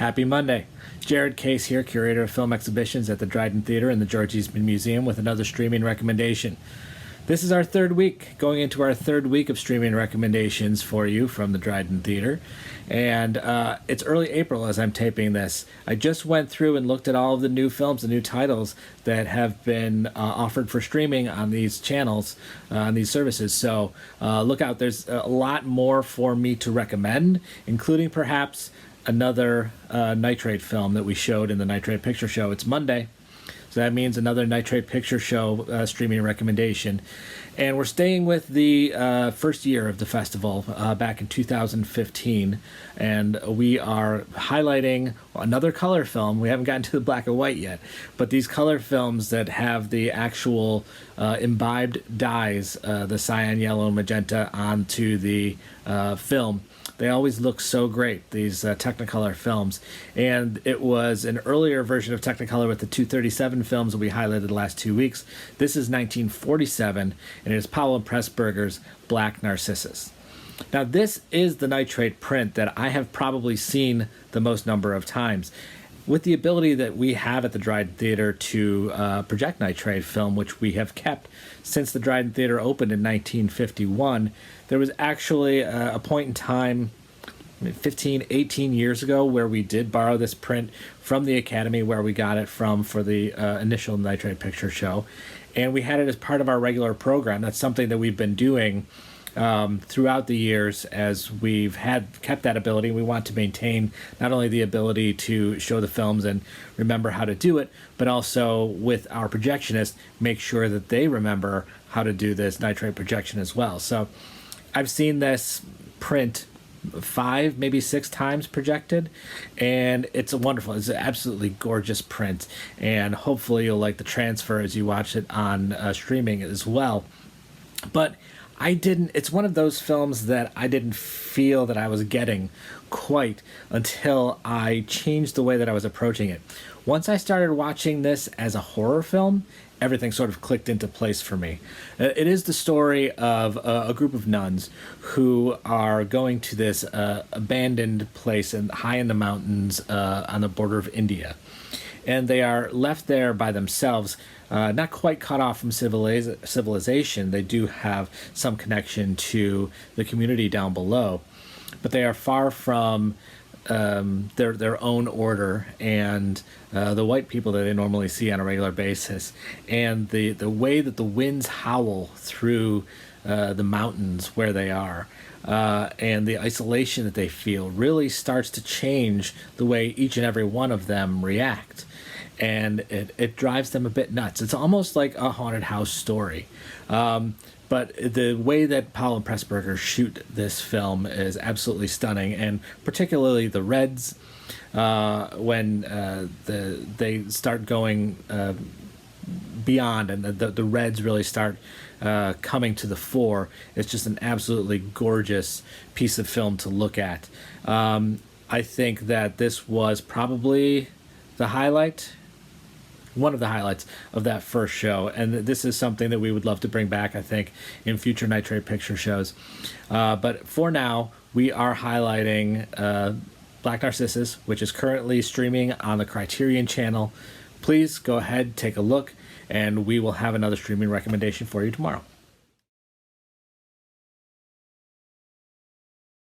Happy Monday. Jared Case here, curator of film exhibitions at the Dryden Theater and the George Eastman Museum with another streaming recommendation. This is our third week, going into our third week of streaming recommendations for you from the Dryden Theater. And it's early April as I'm taping this. I just went through and looked at all of the new films, the new titles that have been offered for streaming on these channels, on these services. So look out, there's a lot more for me to recommend, including perhaps another Nitrate film that we showed in the Nitrate Picture Show. It's Monday. So that means another Nitrate Picture Show streaming recommendation. And we're staying with the first year of the festival back in 2015. And we are highlighting another color film. We haven't gotten to the black and white yet. But these color films that have the actual imbibed dyes, the cyan, yellow, and magenta onto the film. They always look so great, these Technicolor films. And it was an earlier version of Technicolor with the 237 films that we highlighted the last 2 weeks. This is 1947, and it is Powell and Pressburger's Black Narcissus. Now, this is the Nitrate print that I have probably seen the most number of times. With the ability that we have at the Dryden Theater to project Nitrate film, which we have kept since the Dryden Theater opened in 1951, there was actually a point in time 15, 18 years ago where we did borrow this print from the Academy, where we got it from for the initial Nitrate Picture Show. And we had it as part of our regular program. That's something that we've been doing throughout the years as we've kept that ability. We want to maintain not only the ability to show the films and remember how to do it, but also with our projectionists, make sure that they remember how to do this Nitrate projection as well. So I've seen this print 5, maybe 6 times projected, and it's it's an absolutely gorgeous print, and hopefully you'll like the transfer as you watch it on streaming as well. But it's one of those films that I didn't feel that I was getting quite until I changed the way that I was approaching it. Once I started watching this as a horror film, everything sort of clicked into place for me. It is the story of a group of nuns who are going to this abandoned place high in the mountains on the border of India. And they are left there by themselves, not quite cut off from civilization. They do have some connection to the community down below, but they are far from their own order and the white people that they normally see on a regular basis. And the way that the winds howl through the mountains where they are, and the isolation that they feel really starts to change the way each and every one of them react. And it drives them a bit nuts. It's almost like a haunted house story. But the way that Powell and Pressburger shoot this film is absolutely stunning, and particularly the reds, when they start going beyond, and the reds really start coming to the fore. It's just an absolutely gorgeous piece of film to look at. I think that this was probably one of the highlights of that first show, and this is something that we would love to bring back, I think, in future Nitrate Picture Shows. But for now, we are highlighting Black Narcissus, which is currently streaming on the Criterion channel. Please go ahead, take a look, and we will have another streaming recommendation for you tomorrow.